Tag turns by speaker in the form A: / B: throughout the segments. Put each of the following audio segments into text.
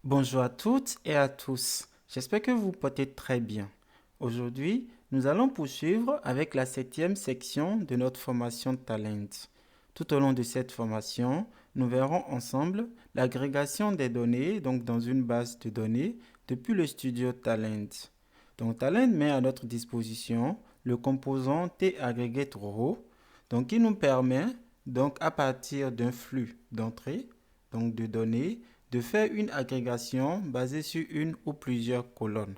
A: Bonjour à toutes et à tous. J'espère que vous portez très bien. Aujourd'hui, nous allons poursuivre avec la septième section de notre formation Talent. Tout au long de cette formation, nous verrons ensemble l'agrégation des données, donc dans une base de données, depuis le studio Talent. Donc Talent met à notre disposition le composant T-Aggregate-Row, donc qui nous permet, donc à partir d'un flux d'entrée, donc de données, de faire une agrégation basée sur une ou plusieurs colonnes.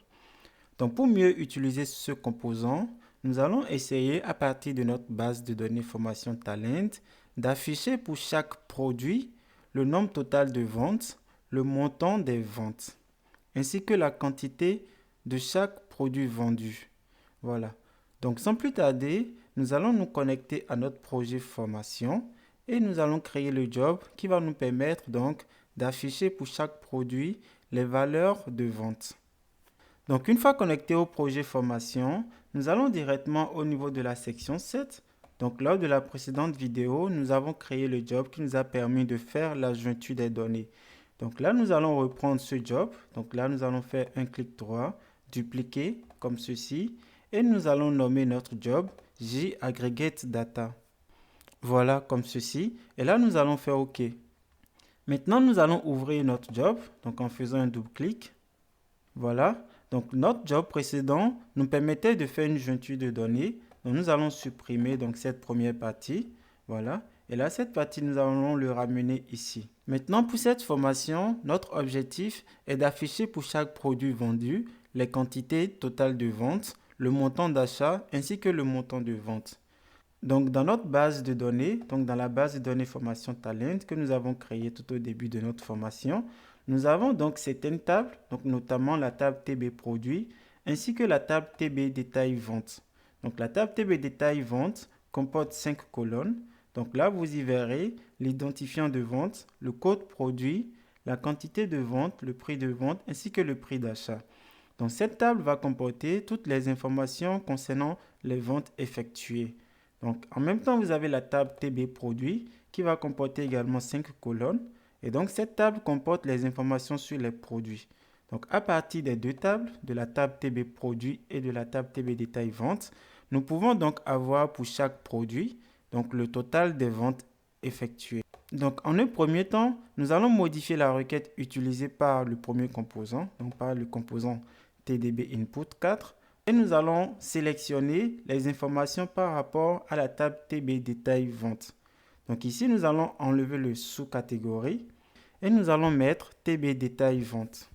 A: Donc pour mieux utiliser ce composant, nous allons essayer à partir de notre base de données formation Talent d'afficher pour chaque produit le nombre total de ventes, le montant des ventes, ainsi que la quantité de chaque produit vendu. Voilà. Donc sans plus tarder, nous allons nous connecter à notre projet formation et nous allons créer le job qui va nous permettre donc d'afficher pour chaque produit les valeurs de vente. Donc une fois connecté au projet formation, nous allons directement au niveau de la section 7. Donc lors de la précédente vidéo, nous avons créé le job qui nous a permis de faire la jointure des données. Donc là, nous allons reprendre ce job. Donc là, nous allons faire un clic droit, dupliquer comme ceci, et nous allons nommer notre job JAggregateData. Voilà comme ceci. Et là, nous allons faire OK. Maintenant, nous allons ouvrir notre job, donc en faisant un double clic. Voilà. Donc notre job précédent nous permettait de faire une jointure de données. Donc nous allons supprimer donc cette première partie. Voilà. Et là, cette partie, nous allons le ramener ici. Maintenant, pour cette formation, notre objectif est d'afficher pour chaque produit vendu les quantités totales de vente, le montant d'achat ainsi que le montant de vente. Donc, dans notre base de données, donc dans la base de données formation Talent que nous avons créée tout au début de notre formation, nous avons donc certaines tables, donc notamment la table TB produit ainsi que la table TB détail vente. Donc, la table TB détail vente comporte 5 colonnes. Donc là, vous y verrez l'identifiant de vente, le code produit, la quantité de vente, le prix de vente ainsi que le prix d'achat. Donc, cette table va comporter toutes les informations concernant les ventes effectuées. Donc, en même temps, vous avez la table TB produit qui va comporter également 5 colonnes. Et donc, cette table comporte les informations sur les produits. Donc, à partir des deux tables, de la table TB produit et de la table TB détail vente, nous pouvons donc avoir pour chaque produit donc le total des ventes effectuées. Donc, en un premier temps, nous allons modifier la requête utilisée par le premier composant, donc par le composant TDB input 4. Et nous allons sélectionner les informations par rapport à la table TB détail vente. Donc ici, nous allons enlever le sous-catégorie et nous allons mettre TB détail vente.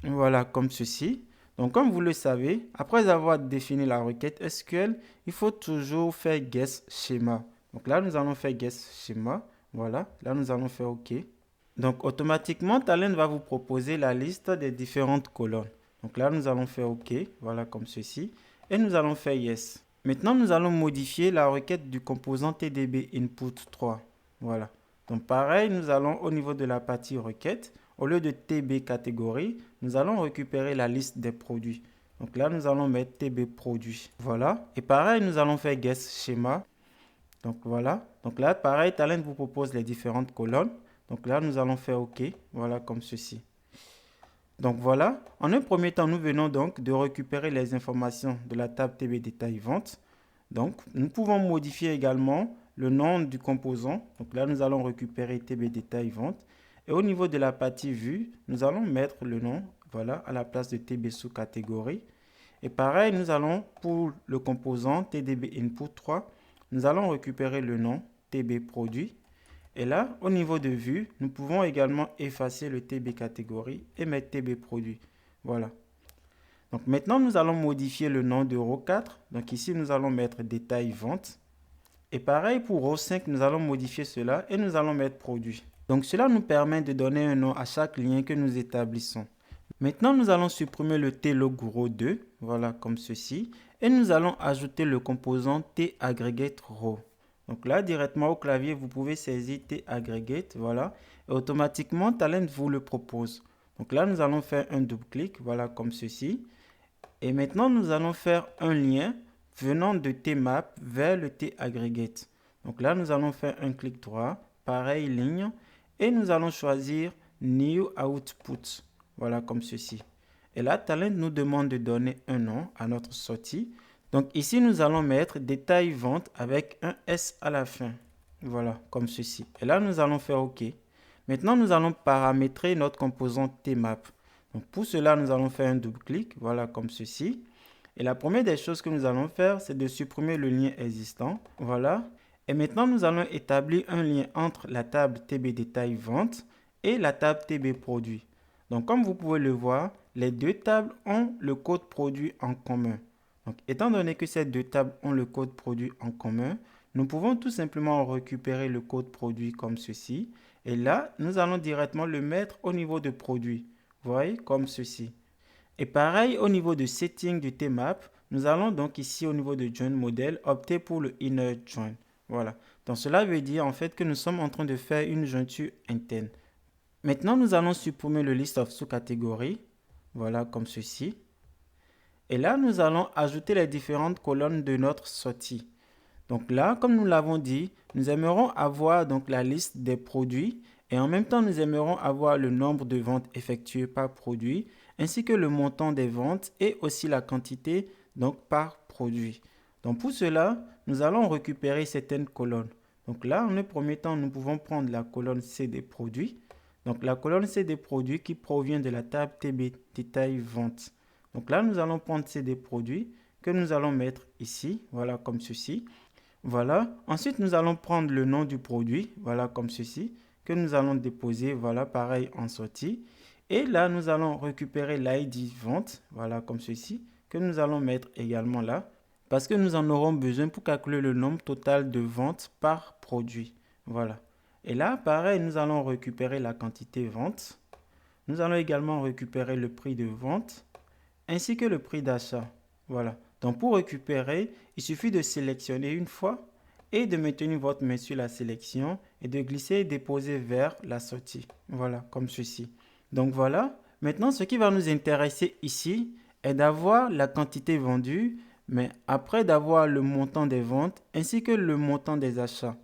A: Voilà, comme ceci. Donc comme vous le savez, après avoir défini la requête SQL, il faut toujours faire guess schéma. Donc là, nous allons faire guess schéma. Voilà, là, nous allons faire OK. Donc automatiquement, Talent va vous proposer la liste des différentes colonnes. Donc là, nous allons faire OK, voilà comme ceci. Et nous allons faire Yes. Maintenant, nous allons modifier la requête du composant TDB Input 3. Voilà. Donc pareil, nous allons au niveau de la partie requête, au lieu de TB catégorie, nous allons récupérer la liste des produits. Donc là, nous allons mettre TB produit. Voilà. Et pareil, nous allons faire Guess schéma. Donc voilà. Donc là, pareil, Talent vous propose les différentes colonnes. Donc là, nous allons faire OK. Voilà comme ceci. Donc voilà, en un premier temps, nous venons donc de récupérer les informations de la table TB détail vente. Donc nous pouvons modifier également le nom du composant. Donc là, nous allons récupérer TB détail vente. Et au niveau de la partie vue, nous allons mettre le nom, voilà, à la place de TB sous catégorie. Et pareil, nous allons pour le composant TDB input 3, nous allons récupérer le nom TB produit. Et là, au niveau de vue, nous pouvons également effacer le TB catégorie et mettre TB produit. Voilà. Donc maintenant, nous allons modifier le nom de row 4. Donc ici, nous allons mettre détail vente. Et pareil pour row 5, nous allons modifier cela et nous allons mettre produit. Donc cela nous permet de donner un nom à chaque lien que nous établissons. Maintenant, nous allons supprimer le T-log row 2, voilà comme ceci. Et nous allons ajouter le composant T-aggregate row. Donc là, directement au clavier, vous pouvez saisir T-aggregate, voilà. Et automatiquement, Talent vous le propose. Donc là, nous allons faire un double clic, voilà comme ceci. Et maintenant, nous allons faire un lien venant de Tmap vers le T-aggregate. Donc là, nous allons faire un clic droit, pareil ligne, et nous allons choisir New Output. Voilà, comme ceci. Et là, Talend nous demande de donner un nom à notre sortie. Donc ici, nous allons mettre détail vente avec un S à la fin. Voilà, comme ceci. Et là, nous allons faire OK. Maintenant, nous allons paramétrer notre composant Tmap. Donc pour cela, nous allons faire un double-clic. Voilà, comme ceci. Et la première des choses que nous allons faire, c'est de supprimer le lien existant. Voilà. Et maintenant, nous allons établir un lien entre la table TB détail vente et la table TB produit. Donc, comme vous pouvez le voir, les deux tables ont le code produit en commun. Donc, étant donné que ces deux tables ont le code produit en commun, nous pouvons tout simplement récupérer le code produit comme ceci. Et là, nous allons directement le mettre au niveau de produit. Vous voyez, comme ceci. Et pareil, au niveau de setting du Tmap, nous allons donc ici au niveau de Join Model opter pour le Inner Join. Voilà. Donc cela veut dire en fait que nous sommes en train de faire une jointure interne. Maintenant, nous allons supprimer le list of sous-catégories. Voilà, comme ceci. Et là, nous allons ajouter les différentes colonnes de notre sortie. Donc là, comme nous l'avons dit, nous aimerons avoir donc la liste des produits et en même temps, nous aimerons avoir le nombre de ventes effectuées par produit ainsi que le montant des ventes et aussi la quantité donc par produit. Donc pour cela, nous allons récupérer certaines colonnes. Donc là, en un premier temps, nous pouvons prendre la colonne C des produits. Donc la colonne C des produits qui provient de la table TB détail vente. Donc là, nous allons prendre C des produits que nous allons mettre ici, voilà comme ceci. Voilà. Ensuite, nous allons prendre le nom du produit, voilà comme ceci, que nous allons déposer, voilà pareil en sortie. Et là, nous allons récupérer l'ID vente, voilà comme ceci, que nous allons mettre également là, parce que nous en aurons besoin pour calculer le nombre total de ventes par produit. Voilà. Et là, pareil, nous allons récupérer la quantité vente. Nous allons également récupérer le prix de vente, ainsi que le prix d'achat. Voilà. Donc pour récupérer, il suffit de sélectionner une fois et de maintenir votre main sur la sélection et de glisser et déposer vers la sortie. Voilà, comme ceci. Donc voilà. Maintenant, ce qui va nous intéresser ici est d'avoir la quantité vendue, mais après d'avoir le montant des ventes ainsi que le montant des achats.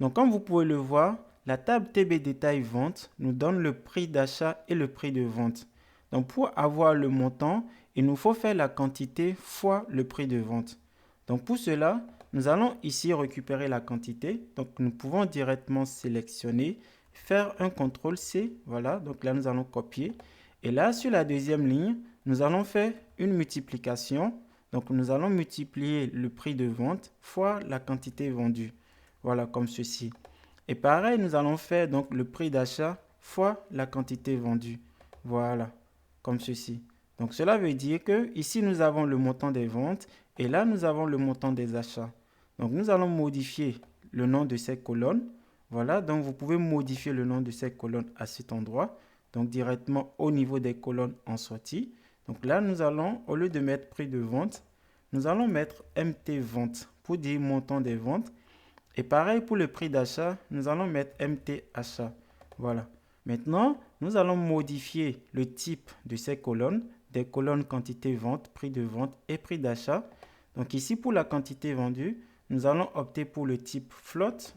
A: Donc comme vous pouvez le voir, la table TB détail vente nous donne le prix d'achat et le prix de vente. Donc pour avoir le montant, il nous faut faire la quantité fois le prix de vente. Donc pour cela, nous allons ici récupérer la quantité. Donc nous pouvons directement sélectionner, faire un CTRL-C. Voilà, donc là nous allons copier. Et là sur la deuxième ligne, nous allons faire une multiplication. Donc nous allons multiplier le prix de vente fois la quantité vendue. Voilà, comme ceci. Et pareil, nous allons faire donc le prix d'achat fois la quantité vendue. Voilà, comme ceci. Donc cela veut dire que ici nous avons le montant des ventes et là nous avons le montant des achats. Donc nous allons modifier le nom de ces colonnes. Voilà, donc vous pouvez modifier le nom de ces colonnes à cet endroit. Donc directement au niveau des colonnes en sortie. Donc là nous allons, au lieu de mettre prix de vente, nous allons mettre MT vente pour dire montant des ventes. Et pareil pour le prix d'achat, nous allons mettre MT achat. Voilà. Maintenant, nous allons modifier le type de ces colonnes, des colonnes quantité vente, prix de vente et prix d'achat. Donc ici, pour la quantité vendue, nous allons opter pour le type float.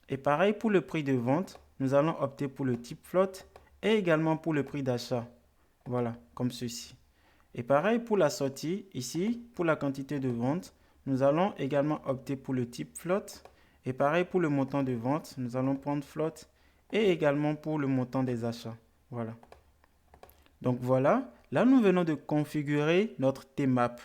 A: Et pareil pour le prix de vente, nous allons opter pour le type float et également pour le prix d'achat. Voilà, comme ceci. Et pareil pour la sortie, ici, pour la quantité de vente, nous allons également opter pour le type float. Et pareil pour le montant de vente, nous allons prendre float et également pour le montant des achats. Voilà. Donc voilà, là nous venons de configurer notre Tmap.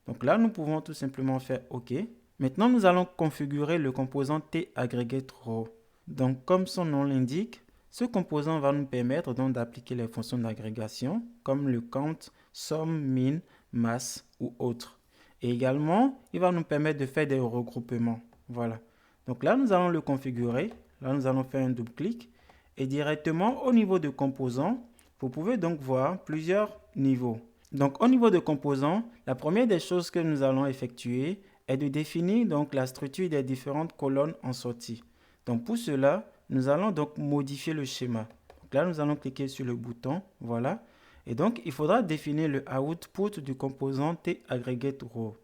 A: Donc là nous pouvons tout simplement faire OK. Maintenant nous allons configurer le composant TAggregateRow. Donc comme son nom l'indique, ce composant va nous permettre donc d'appliquer les fonctions d'agrégation comme le count, sum, min, mass ou autres. Et également, il va nous permettre de faire des regroupements. Voilà. Donc là, nous allons le configurer. Là, nous allons faire un double-clic. Et directement, au niveau de composants, vous pouvez donc voir plusieurs niveaux. Donc, au niveau de composants, la première des choses que nous allons effectuer est de définir donc la structure des différentes colonnes en sortie. Donc, pour cela, nous allons donc modifier le schéma. Donc là, nous allons cliquer sur le bouton. Voilà. Et donc, il faudra définir le output du composant TAggregateRow.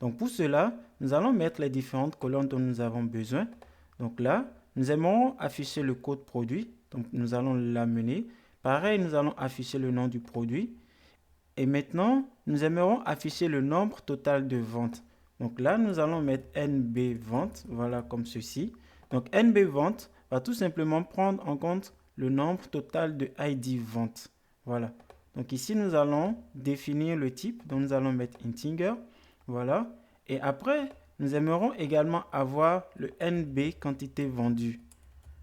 A: Donc pour cela, nous allons mettre les différentes colonnes dont nous avons besoin. Donc là, nous aimerons afficher le code produit. Donc nous allons l'amener. Pareil, nous allons afficher le nom du produit. Et maintenant, nous aimerons afficher le nombre total de ventes. Donc là, nous allons mettre NB vente, voilà comme ceci. Donc NB vente va tout simplement prendre en compte le nombre total de ID vente. Voilà. Donc ici, nous allons définir le type. Donc nous allons mettre integer. Voilà. Et après, nous aimerons également avoir le NB quantité vendue.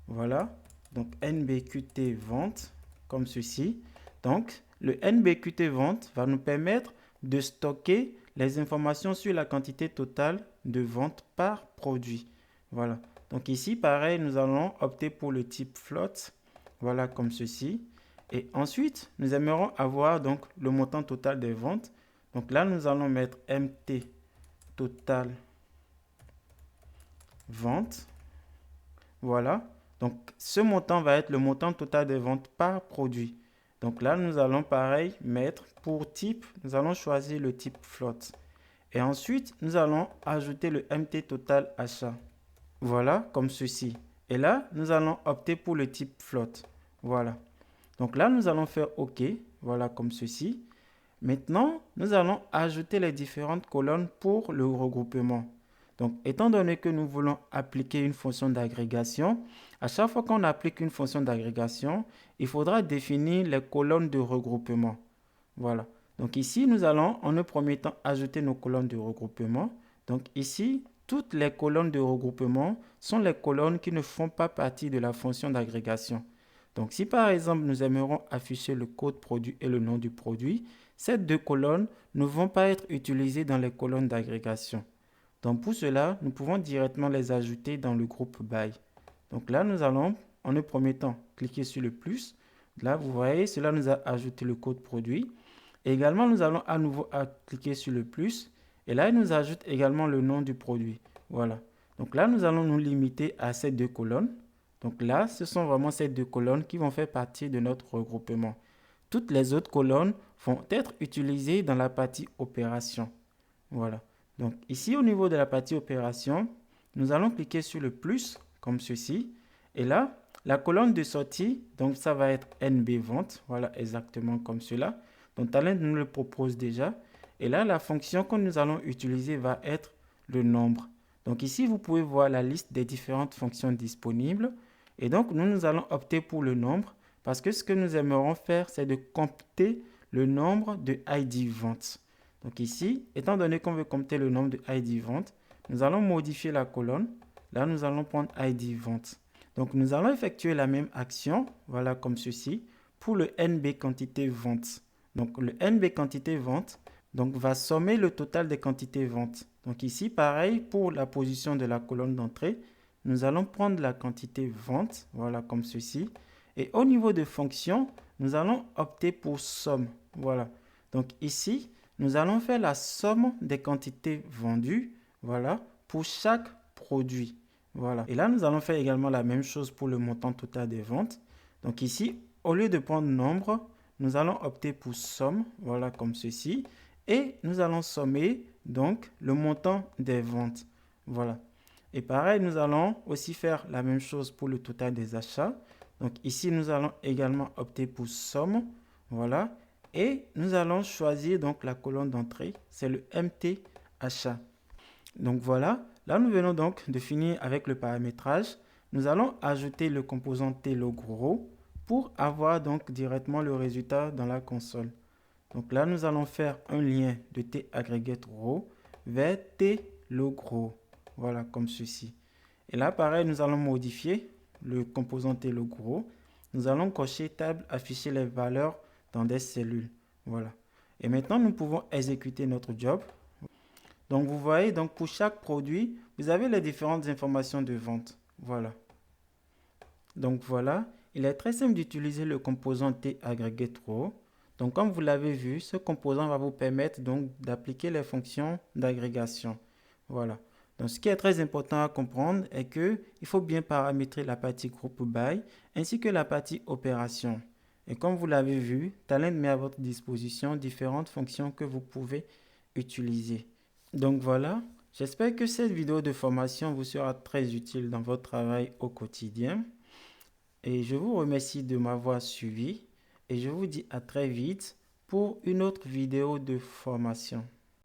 A: Voilà. Donc NBQT vente comme ceci. Donc le NBQT vente va nous permettre de stocker les informations sur la quantité totale de vente par produit. Voilà. Donc ici, pareil, nous allons opter pour le type float. Voilà, comme ceci. Et ensuite, nous aimerons avoir donc le montant total des ventes. Donc là, nous allons mettre MT total vente. Voilà. Donc ce montant va être le montant total des ventes par produit. Donc là, nous allons pareil mettre pour type, nous allons choisir le type float. Et ensuite, nous allons ajouter le MT total achat. Voilà, comme ceci. Et là, nous allons opter pour le type float. Voilà. Donc là, nous allons faire OK. Voilà, comme ceci. Maintenant, nous allons ajouter les différentes colonnes pour le regroupement. Donc, étant donné que nous voulons appliquer une fonction d'agrégation, à chaque fois qu'on applique une fonction d'agrégation, il faudra définir les colonnes de regroupement. Voilà. Donc ici, nous allons en un premier temps ajouter nos colonnes de regroupement. Donc ici, toutes les colonnes de regroupement sont les colonnes qui ne font pas partie de la fonction d'agrégation. Donc si par exemple, nous aimerions afficher le code produit et le nom du produit, ces deux colonnes ne vont pas être utilisées dans les colonnes d'agrégation. Donc pour cela, nous pouvons directement les ajouter dans le groupe by. Donc là, nous allons en un premier temps cliquer sur le plus. Là, vous voyez, cela nous a ajouté le code produit. Et également, nous allons à nouveau cliquer sur le plus. Et là, il nous ajoute également le nom du produit. Voilà. Donc là, nous allons nous limiter à ces deux colonnes. Donc là, ce sont vraiment ces deux colonnes qui vont faire partie de notre regroupement. Toutes les autres colonnes vont être utilisées dans la partie opération. Voilà. Donc ici, au niveau de la partie opération, nous allons cliquer sur le plus, comme ceci. Et là, la colonne de sortie, donc ça va être NB vente. Voilà, exactement comme cela. Donc Talend nous le propose déjà. Et là, la fonction que nous allons utiliser va être le nombre. Donc ici, vous pouvez voir la liste des différentes fonctions disponibles. Et donc, nous allons opter pour le nombre parce que ce que nous aimerons faire, c'est de compter le nombre de ID ventes. Donc ici, étant donné qu'on veut compter le nombre de ID ventes, nous allons modifier la colonne. Là, nous allons prendre ID vente. Donc, nous allons effectuer la même action, voilà comme ceci, pour le NB quantité vente. Donc, le NB quantité vente donc, va sommer le total des quantités ventes. Donc ici, pareil, pour la position de la colonne d'entrée, nous allons prendre la quantité vente, voilà comme ceci. Et au niveau de fonction, nous allons opter pour somme, voilà. Donc ici, nous allons faire la somme des quantités vendues, voilà, pour chaque produit, voilà. Et là, nous allons faire également la même chose pour le montant total des ventes. Donc ici, au lieu de prendre nombre, nous allons opter pour somme, voilà comme ceci. Et nous allons sommer donc le montant des ventes, voilà. Et pareil, nous allons aussi faire la même chose pour le total des achats. Donc ici, nous allons également opter pour somme, voilà. Et nous allons choisir donc la colonne d'entrée, c'est le MT achat. Donc voilà, là nous venons donc de finir avec le paramétrage. Nous allons ajouter le composant T-Logro pour avoir donc directement le résultat dans la console. Donc là, nous allons faire un lien de T-Aggregate-Row vers T-Logro. Voilà, comme ceci. Et là, pareil, nous allons modifier le composant T-Logro. Nous allons cocher table, afficher les valeurs dans des cellules. Voilà. Et maintenant, nous pouvons exécuter notre job. Donc, vous voyez, donc pour chaque produit, vous avez les différentes informations de vente. Voilà. Donc, voilà. Il est très simple d'utiliser le composant T-Aggregate-Row. Donc, comme vous l'avez vu, ce composant va vous permettre donc d'appliquer les fonctions d'agrégation. Voilà. Donc, ce qui est très important à comprendre est que il faut bien paramétrer la partie groupe by ainsi que la partie opération. Et comme vous l'avez vu, Talend met à votre disposition différentes fonctions que vous pouvez utiliser. Donc voilà, j'espère que cette vidéo de formation vous sera très utile dans votre travail au quotidien. Et je vous remercie de m'avoir suivi. et je vous dis à très vite pour une autre vidéo de formation.